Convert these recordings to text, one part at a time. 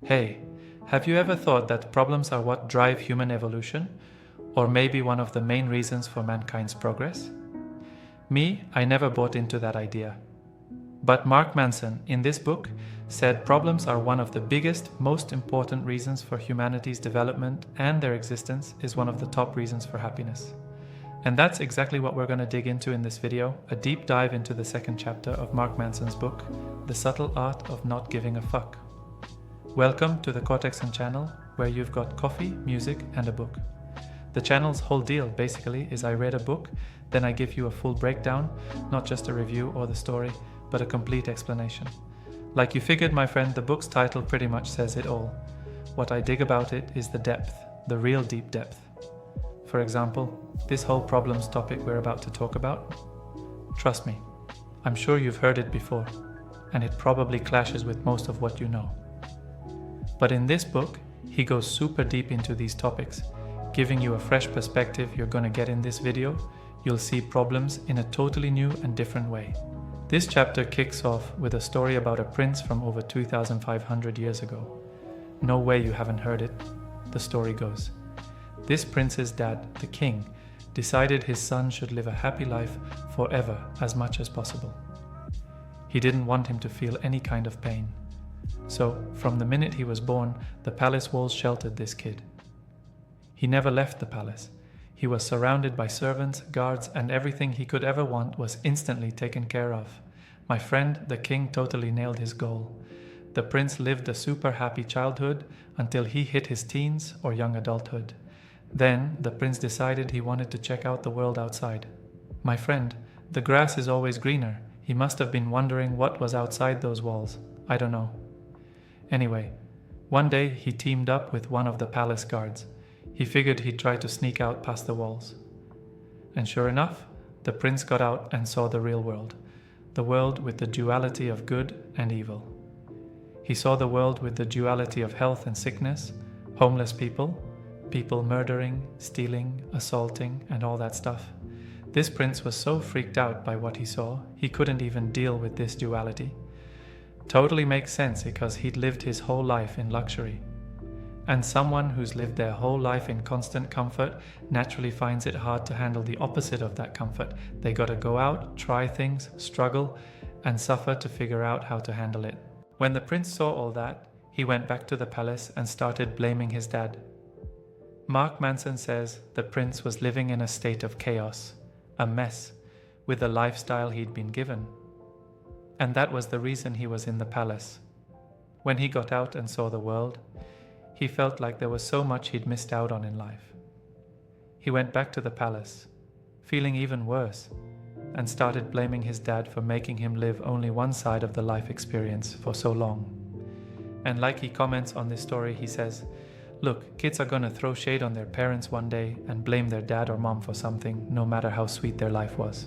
Hey, have you ever thought that problems are what drive human evolution? Or maybe one of the main reasons for mankind's progress? Me, I never bought into that idea. But Mark Manson, in this book, said problems are one of the biggest, most important reasons for humanity's development, and their existence is one of the top reasons for happiness. And that's exactly what we're going to dig into in this video, a deep dive into the second chapter of Mark Manson's book, The Subtle Art of Not Giving a Fuck. Welcome to the Cortexon channel, where you've got coffee, music, and a book. The channel's whole deal, basically, is I read a book, then I give you a full breakdown, not just a review or the story, but a complete explanation. Like you figured, my friend, the book's title pretty much says it all. What I dig about it is the depth, the real deep depth. For example, this whole problems topic we're about to talk about. Trust me, I'm sure you've heard it before, and it probably clashes with most of what you know. But in this book, he goes super deep into these topics, giving you a fresh perspective you're gonna get in this video. You'll see problems in a totally new and different way. This chapter kicks off with a story about a prince from over 2,500 years ago. No way you haven't heard it. The story goes, this prince's dad, the king, decided his son should live a happy life forever as much as possible. He didn't want him to feel any kind of pain. So, from the minute he was born, the palace walls sheltered this kid. He never left the palace. He was surrounded by servants, guards, and everything he could ever want was instantly taken care of. My friend, the king, totally nailed his goal. The prince lived a super happy childhood until he hit his teens or young adulthood. Then, the prince decided he wanted to check out the world outside. My friend, the grass is always greener. He must have been wondering what was outside those walls. I don't know. Anyway, one day he teamed up with one of the palace guards. He figured he'd try to sneak out past the walls. And sure enough, the prince got out and saw the real world. The world with the duality of good and evil. He saw the world with the duality of health and sickness, homeless people, people murdering, stealing, assaulting, and all that stuff. This prince was so freaked out by what he saw, he couldn't even deal with this duality. Totally makes sense because he'd lived his whole life in luxury. And someone who's lived their whole life in constant comfort naturally finds it hard to handle the opposite of that comfort. They gotta go out, try things, struggle, and suffer to figure out how to handle it. When the prince saw all that, he went back to the palace and started blaming his dad. Mark Manson says the prince was living in a state of chaos, a mess, with the lifestyle he'd been given. And that was the reason he was in the palace. When he got out and saw the world, he felt like there was so much he'd missed out on in life. He went back to the palace, feeling even worse, and started blaming his dad for making him live only one side of the life experience for so long. And like he comments on this story, he says, look, kids are gonna throw shade on their parents one day and blame their dad or mom for something, no matter how sweet their life was.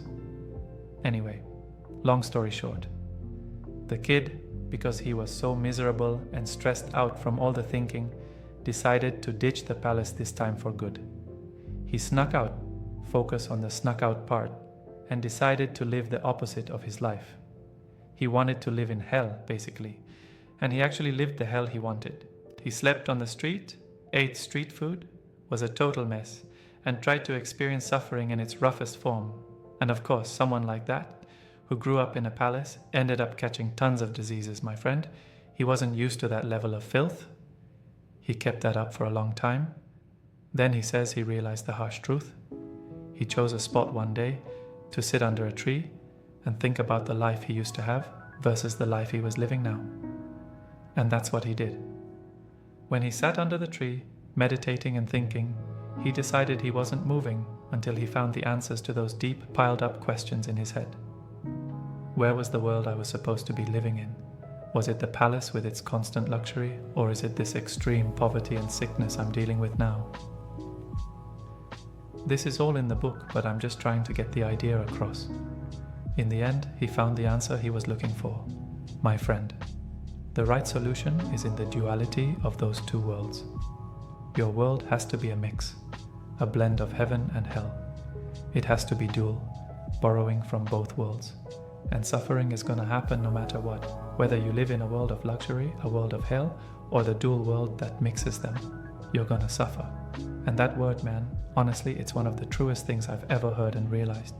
Anyway, long story short, the kid, because he was so miserable and stressed out from all the thinking, decided to ditch the palace this time for good. He snuck out, focus on the snuck out part, and decided to live the opposite of his life. He wanted to live in hell, basically, and he actually lived the hell he wanted. He slept on the street, ate street food, was a total mess, and tried to experience suffering in its roughest form. And of course, someone like that, who grew up in a palace, ended up catching tons of diseases, my friend. He wasn't used to that level of filth. He kept that up for a long time. Then he says he realized the harsh truth. He chose a spot one day to sit under a tree and think about the life he used to have versus the life he was living now. And that's what he did. When he sat under the tree, meditating and thinking, he decided he wasn't moving until he found the answers to those deep, piled up questions in his head. Where was the world I was supposed to be living in? Was it the palace with its constant luxury, or is it this extreme poverty and sickness I'm dealing with now? This is all in the book, but I'm just trying to get the idea across. In the end, he found the answer he was looking for. My friend, the right solution is in the duality of those two worlds. Your world has to be a mix, a blend of heaven and hell. It has to be dual, borrowing from both worlds. And suffering is going to happen no matter what, whether you live in a world of luxury, a world of hell, or the dual world that mixes them, you're gonna suffer. And that word, man, honestly, it's one of the truest things I've ever heard and realized.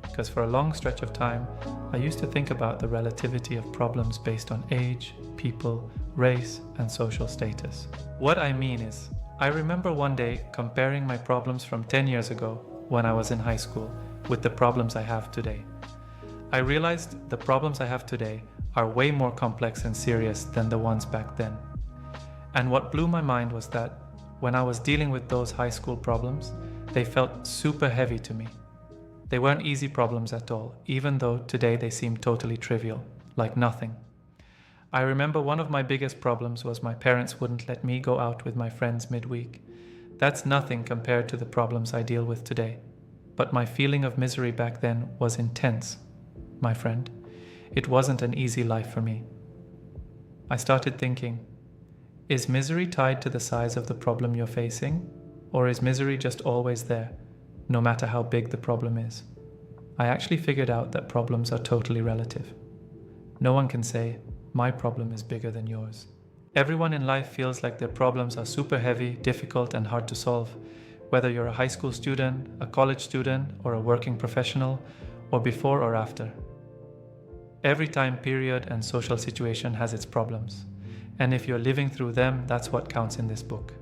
Because for a long stretch of time, I used to think about the relativity of problems based on age, people, race, and social status. What I mean is, I remember one day comparing my problems from 10 years ago, when I was in high school, with the problems I have today. I realized the problems I have today are way more complex and serious than the ones back then. And what blew my mind was that when I was dealing with those high school problems, they felt super heavy to me. They weren't easy problems at all, even though today they seem totally trivial, like nothing. I remember one of my biggest problems was my parents wouldn't let me go out with my friends midweek. That's nothing compared to the problems I deal with today. But my feeling of misery back then was intense, my friend. It wasn't an easy life for me. I started thinking, is misery tied to the size of the problem you're facing? Or is misery just always there, no matter how big the problem is? I actually figured out that problems are totally relative. No one can say, my problem is bigger than yours. Everyone in life feels like their problems are super heavy, difficult, and hard to solve, whether you're a high school student, a college student, or a working professional, or before or after. Every time period and social situation has its problems, and if you're living through them, that's what counts in this book.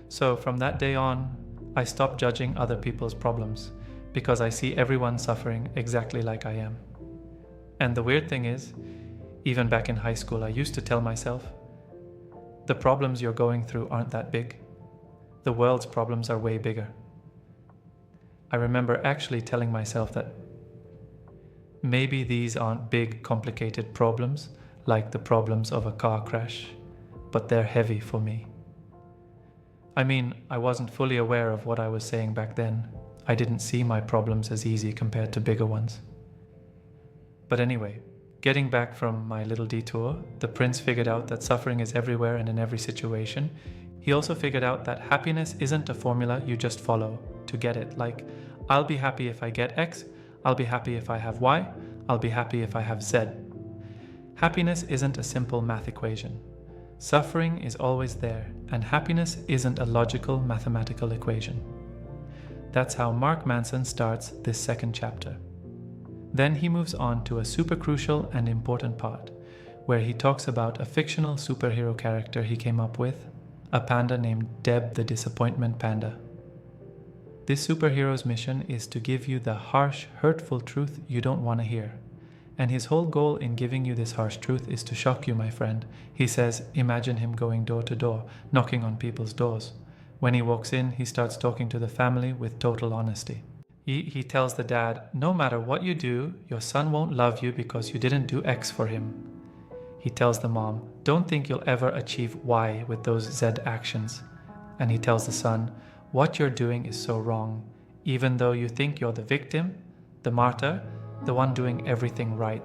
So from that day on, I stopped judging other people's problems, because I see everyone suffering exactly like I am. And the weird thing is, even back in high school, I used to tell myself, the problems you're going through aren't that big. The world's problems are way bigger. I remember actually telling myself that maybe these aren't big, complicated problems like the problems of a car crash, but they're heavy for me. I mean, I wasn't fully aware of what I was saying back then. I didn't see my problems as easy compared to bigger ones. But anyway, getting back from my little detour, the prince figured out that suffering is everywhere and in every situation. He also figured out that happiness isn't a formula you just follow to get it. Like, I'll be happy if I get X, I'll be happy if I have Y, I'll be happy if I have Z. Happiness isn't a simple math equation. Suffering is always there, and happiness isn't a logical mathematical equation. That's how Mark Manson starts this second chapter. Then he moves on to a super crucial and important part, where he talks about a fictional superhero character he came up with, a panda named Deb the Disappointment Panda. This superhero's mission is to give you the harsh, hurtful truth you don't want to hear. And his whole goal in giving you this harsh truth is to shock you, my friend. He says, imagine him going door to door, knocking on people's doors. When he walks in, he starts talking to the family with total honesty. He tells the dad, no matter what you do, your son won't love you because you didn't do X for him. He tells the mom, don't think you'll ever achieve Y with those Z actions. And he tells the son, what you're doing is so wrong. Even though you think you're the victim, the martyr, the one doing everything right.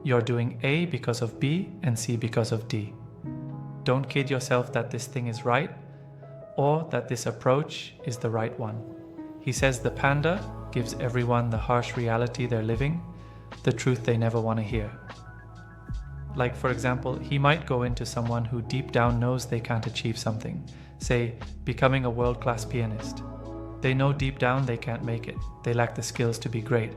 You're doing A because of B and C because of D. Don't kid yourself that this thing is right or that this approach is the right one. He says the panda gives everyone the harsh reality they're living, the truth they never want to hear. Like, for example, he might go into someone who deep down knows they can't achieve something, say, becoming a world-class pianist. They know deep down they can't make it, they lack the skills to be great.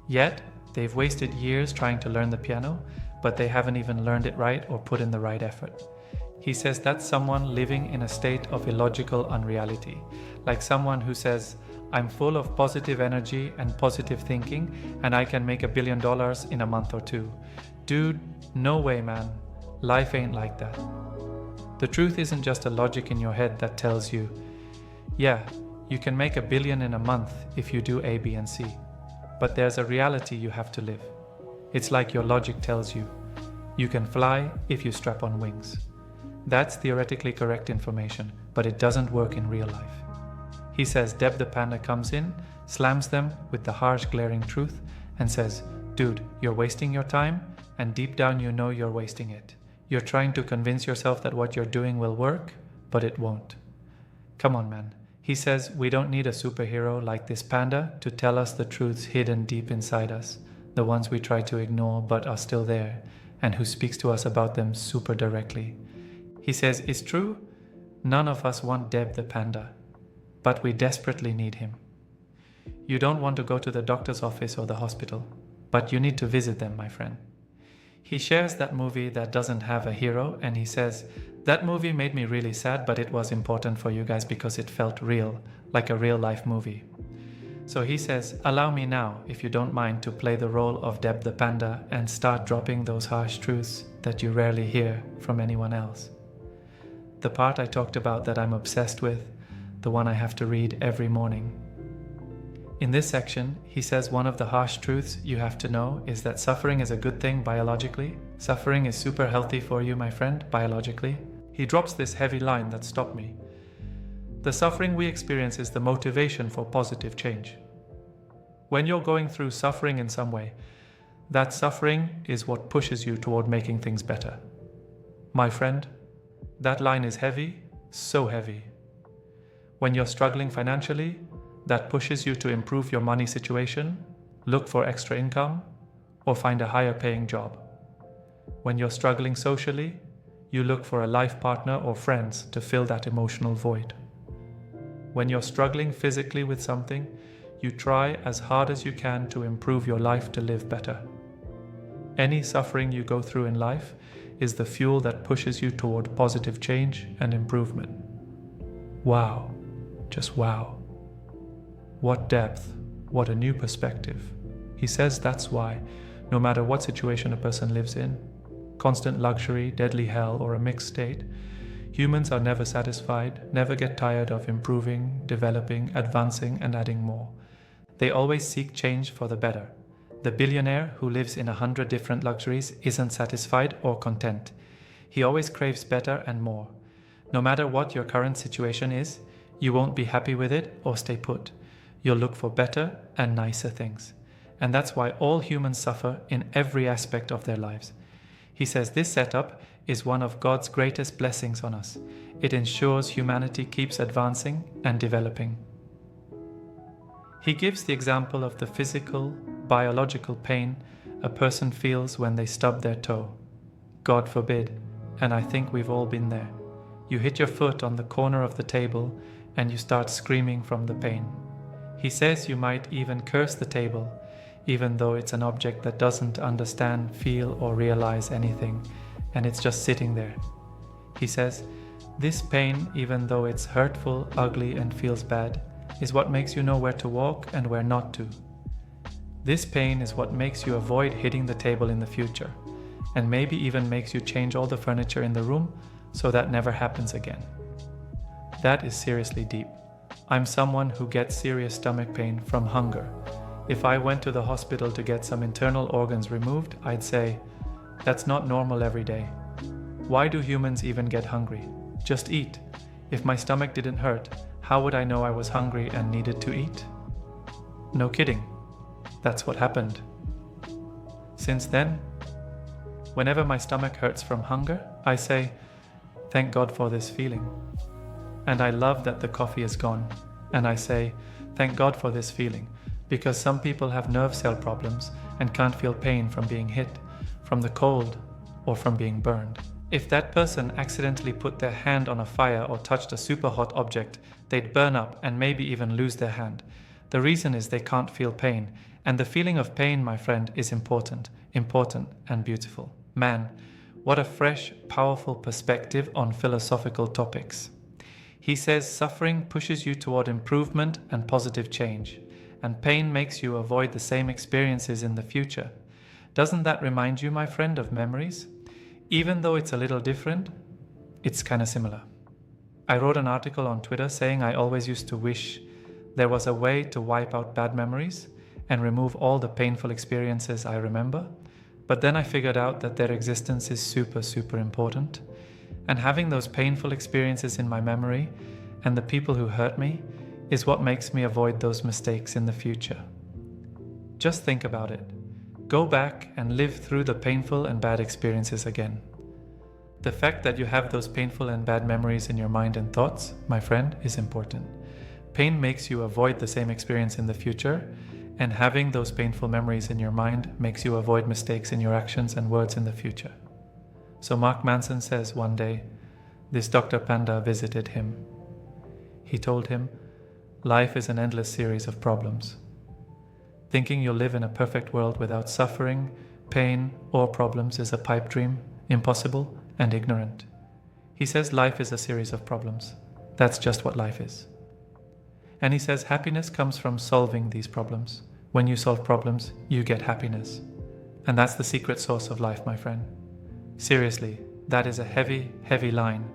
Yet, they've wasted years trying to learn the piano, but they haven't even learned it right or put in the right effort. He says that's someone living in a state of illogical unreality, like someone who says, I'm full of positive energy and positive thinking, and I can make $1 billion in a month or two. Dude, no way, man. Life ain't like that. The truth isn't just a logic in your head that tells you, yeah, you can make $1 billion in a month if you do A, B, and C. But there's a reality you have to live. It's like your logic tells you, you can fly if you strap on wings. That's theoretically correct information, but it doesn't work in real life. He says Deb the panda comes in, slams them with the harsh, glaring truth, and says, dude, you're wasting your time, and deep down you know you're wasting it. You're trying to convince yourself that what you're doing will work, but it won't. Come on, man. He says we don't need a superhero like this panda to tell us the truths hidden deep inside us, the ones we try to ignore but are still there, and who speaks to us about them super directly. He says, it's true, none of us want Deb the panda, but we desperately need him. You don't want to go to the doctor's office or the hospital, but you need to visit them, my friend. He shares that movie that doesn't have a hero, and he says, that movie made me really sad, but it was important for you guys because it felt real, like a real life movie. So he says, allow me now, if you don't mind, to play the role of Deb the panda and start dropping those harsh truths that you rarely hear from anyone else. The part I talked about that I'm obsessed with, the one I have to read every morning. In this section, he says one of the harsh truths you have to know is that suffering is a good thing biologically. Suffering is super healthy for you, my friend, biologically. He drops this heavy line that stopped me. The suffering we experience is the motivation for positive change. When you're going through suffering in some way, that suffering is what pushes you toward making things better. My friend, that line is heavy, so heavy. When you're struggling financially, that pushes you to improve your money situation, look for extra income, or find a higher paying job. When you're struggling socially, you look for a life partner or friends to fill that emotional void. When you're struggling physically with something, you try as hard as you can to improve your life to live better. Any suffering you go through in life is the fuel that pushes you toward positive change and improvement. Wow, just wow. What depth, what a new perspective. He says that's why, no matter what situation a person lives in, constant luxury, deadly hell, or a mixed state, humans are never satisfied, never get tired of improving, developing, advancing, and adding more. They always seek change for the better. The billionaire who lives in 100 different luxuries isn't satisfied or content. He always craves better and more. No matter what your current situation is, you won't be happy with it or stay put. You'll look for better and nicer things. And that's why all humans suffer in every aspect of their lives. He says this setup is one of God's greatest blessings on us. It ensures humanity keeps advancing and developing. He gives the example of the physical, biological pain a person feels when they stub their toe. God forbid, and I think we've all been there. You hit your foot on the corner of the table and you start screaming from the pain. He says you might even curse the table, even though it's an object that doesn't understand, feel, or realize anything, and it's just sitting there. He says, this pain, even though it's hurtful, ugly, and feels bad, is what makes you know where to walk and where not to. This pain is what makes you avoid hitting the table in the future, and maybe even makes you change all the furniture in the room so that never happens again. That is seriously deep. I'm someone who gets serious stomach pain from hunger. If I went to the hospital to get some internal organs removed, I'd say, that's not normal every day. Why do humans even get hungry? Just eat. If my stomach didn't hurt, how would I know I was hungry and needed to eat? No kidding. That's what happened. Since then, whenever my stomach hurts from hunger, I say, thank God for this feeling. And I love that the coffee is gone. And I say, thank God for this feeling, because some people have nerve cell problems and can't feel pain from being hit, from the cold, or from being burned. If that person accidentally put their hand on a fire or touched a super hot object, they'd burn up and maybe even lose their hand. The reason is they can't feel pain, and the feeling of pain, my friend, is important and beautiful. Man, what a fresh, powerful perspective on philosophical topics. He says suffering pushes you toward improvement and positive change, and pain makes you avoid the same experiences in the future. Doesn't that remind you, my friend, of memories? Even though it's a little different, it's kind of similar. I wrote an article on Twitter saying I always used to wish there was a way to wipe out bad memories and remove all the painful experiences I remember, but then I figured out that their existence is super important, and having those painful experiences in my memory and the people who hurt me is what makes me avoid those mistakes in the future. Just think about it. Go back and live through the painful and bad experiences again. The fact that you have those painful and bad memories in your mind and thoughts, my friend, is important. Pain makes you avoid the same experience in the future, and having those painful memories in your mind makes you avoid mistakes in your actions and words in the future. So Mark Manson says one day, this Dr. Panda visited him. He told him, life is an endless series of problems. Thinking you'll live in a perfect world without suffering, pain, or problems is a pipe dream, impossible, and ignorant. He says life is a series of problems. That's just what life is. And he says happiness comes from solving these problems. When you solve problems, you get happiness. And that's the secret source of life, my friend. Seriously, that is a heavy, heavy line.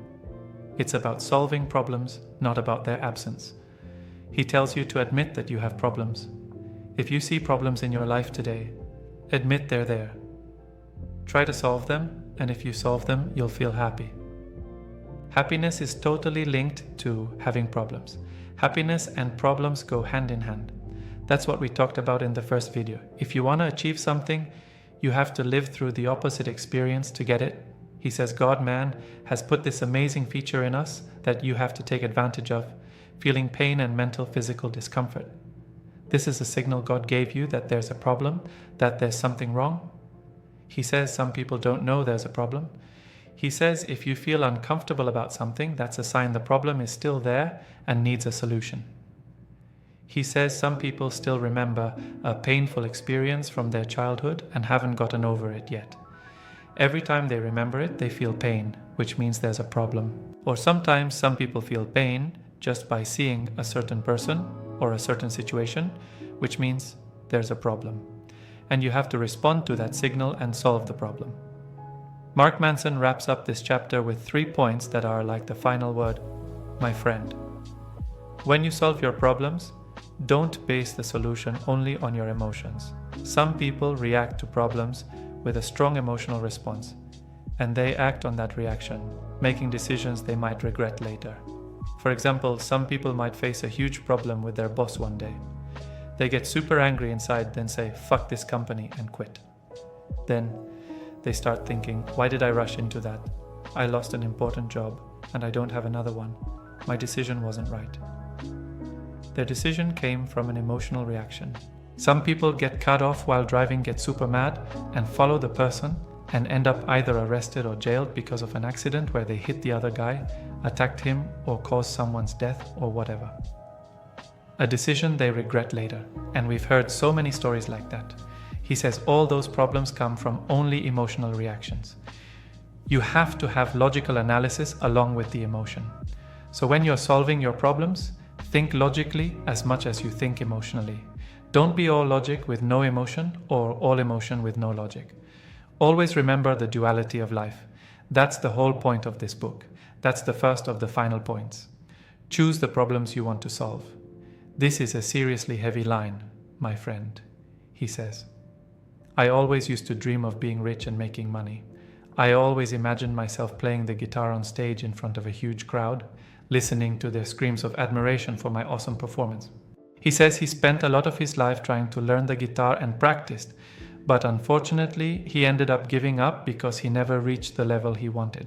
It's about solving problems, not about their absence. He tells you to admit that you have problems. If you see problems in your life today, admit they're there. Try to solve them, and if you solve them, you'll feel happy. Happiness is totally linked to having problems. Happiness and problems go hand in hand. That's what we talked about in the first video. If you want to achieve something, you have to live through the opposite experience to get it. He says God-man has put this amazing feature in us that you have to take advantage of, feeling pain and mental physical discomfort. This is a signal God gave you that there's a problem, that there's something wrong. He says some people don't know there's a problem. He says if you feel uncomfortable about something, that's a sign the problem is still there and needs a solution. He says some people still remember a painful experience from their childhood and haven't gotten over it yet. Every time they remember it, they feel pain, which means there's a problem. Or sometimes some people feel pain just by seeing a certain person or a certain situation, which means there's a problem. And you have to respond to that signal and solve the problem. Mark Manson wraps up this chapter with 3 points that are like the final word, my friend. When you solve your problems, don't base the solution only on your emotions. Some people react to problems with a strong emotional response, and they act on that reaction, making decisions they might regret later. For example, some people might face a huge problem with their boss one day. They get super angry inside, then say, fuck this company, and quit. Then they start thinking, why did I rush into that? I lost an important job, and I don't have another one. My decision wasn't right. Their decision came from an emotional reaction. Some people get cut off while driving, get super mad, and follow the person, and end up either arrested or jailed because of an accident where they hit the other guy, attacked him, or caused someone's death, or whatever. A decision they regret later, and we've heard so many stories like that. He says all those problems come from only emotional reactions. You have to have logical analysis along with the emotion. So when you're solving your problems, think logically as much as you think emotionally. Don't be all logic with no emotion or all emotion with no logic. Always remember the duality of life. That's the whole point of this book. That's the first of the final points. Choose the problems you want to solve. This is a seriously heavy line, my friend, he says. I always used to dream of being rich and making money. I always imagined myself playing the guitar on stage in front of a huge crowd, listening to their screams of admiration for my awesome performance. He says he spent a lot of his life trying to learn the guitar and practiced, but unfortunately he ended up giving up because he never reached the level he wanted.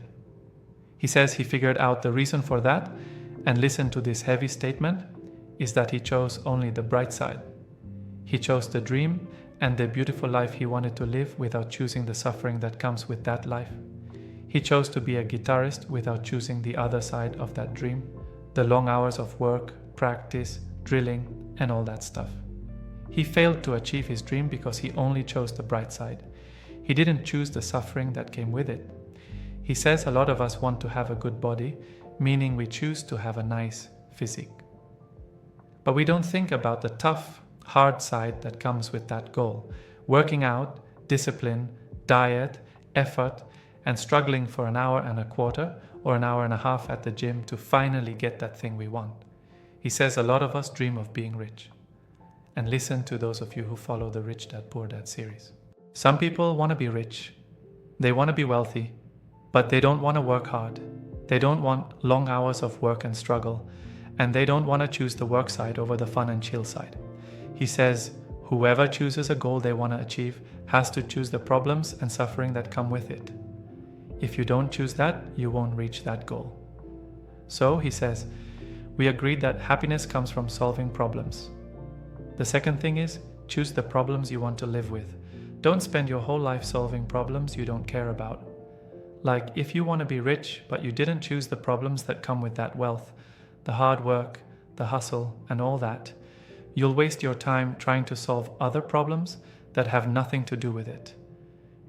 He says he figured out the reason for that, and listen to this heavy statement, is that he chose only the bright side. He chose the dream and the beautiful life he wanted to live without choosing the suffering that comes with that life. He chose to be a guitarist without choosing the other side of that dream, the long hours of work, practice, drilling, and all that stuff. He failed to achieve his dream because he only chose the bright side. He didn't choose the suffering that came with it. He says a lot of us want to have a good body, meaning we choose to have a nice physique. But we don't think about the tough, hard side that comes with that goal. Working out, discipline, diet, effort, and struggling for an hour and a quarter or an hour and a half at the gym to finally get that thing we want. He says a lot of us dream of being rich. And listen to those of you who follow the Rich Dad Poor Dad series. Some people want to be rich. They want to be wealthy, but they don't want to work hard. They don't want long hours of work and struggle, and they don't want to choose the work side over the fun and chill side. He says, whoever chooses a goal they want to achieve has to choose the problems and suffering that come with it. If you don't choose that, you won't reach that goal. So, he says, we agreed that happiness comes from solving problems. The second thing is, choose the problems you want to live with. Don't spend your whole life solving problems you don't care about. Like if you want to be rich, but you didn't choose the problems that come with that wealth, the hard work, the hustle, and all that, you'll waste your time trying to solve other problems that have nothing to do with it.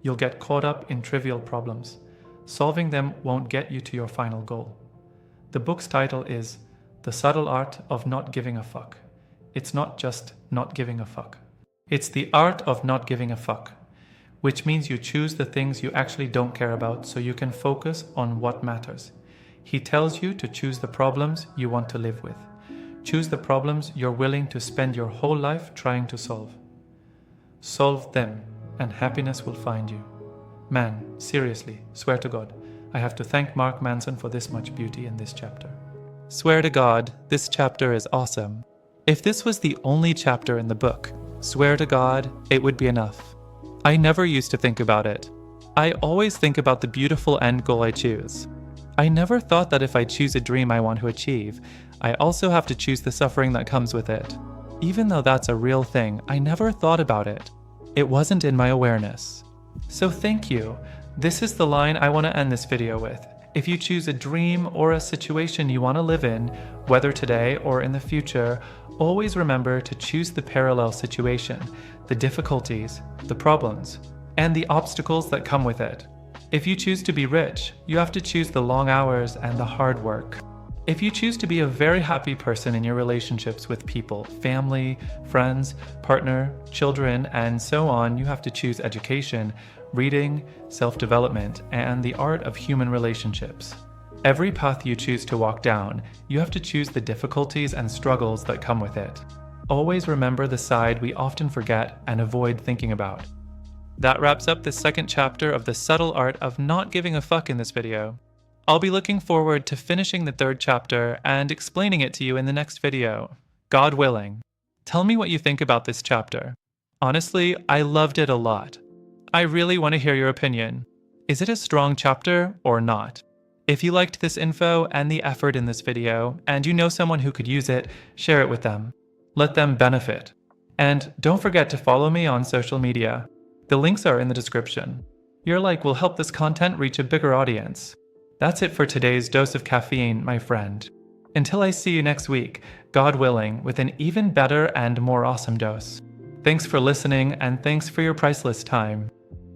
You'll get caught up in trivial problems. Solving them won't get you to your final goal. The book's title is The Subtle Art of Not Giving a Fuck. It's not just not giving a fuck. It's the art of not giving a fuck, which means you choose the things you actually don't care about so you can focus on what matters. He tells you to choose the problems you want to live with. Choose the problems you're willing to spend your whole life trying to solve. Solve them, and happiness will find you. Man, seriously, swear to God, I have to thank Mark Manson for this much beauty in this chapter. Swear to God, this chapter is awesome. If this was the only chapter in the book, swear to God, it would be enough. I never used to think about it. I always think about the beautiful end goal I choose. I never thought that if I choose a dream I want to achieve, I also have to choose the suffering that comes with it. Even though that's a real thing, I never thought about it. It wasn't in my awareness. So thank you. This is the line I want to end this video with. If you choose a dream or a situation you want to live in, whether today or in the future, always remember to choose the parallel situation, the difficulties, the problems, and the obstacles that come with it. If you choose to be rich, you have to choose the long hours and the hard work. If you choose to be a very happy person in your relationships with people, family, friends, partner, children, and so on, you have to choose education, reading, self-development, and the art of human relationships. Every path you choose to walk down, you have to choose the difficulties and struggles that come with it. Always remember the side we often forget and avoid thinking about. That wraps up the second chapter of the subtle art of not giving a fuck in this video. I'll be looking forward to finishing the third chapter and explaining it to you in the next video, God willing. Tell me what you think about this chapter. Honestly, I loved it a lot. I really want to hear your opinion. Is it a strong chapter or not? If you liked this info and the effort in this video, and you know someone who could use it, share it with them. Let them benefit. And don't forget to follow me on social media. The links are in the description. Your like will help this content reach a bigger audience. That's it for today's dose of caffeine, my friend. Until I see you next week, God willing, with an even better and more awesome dose. Thanks for listening, and thanks for your priceless time.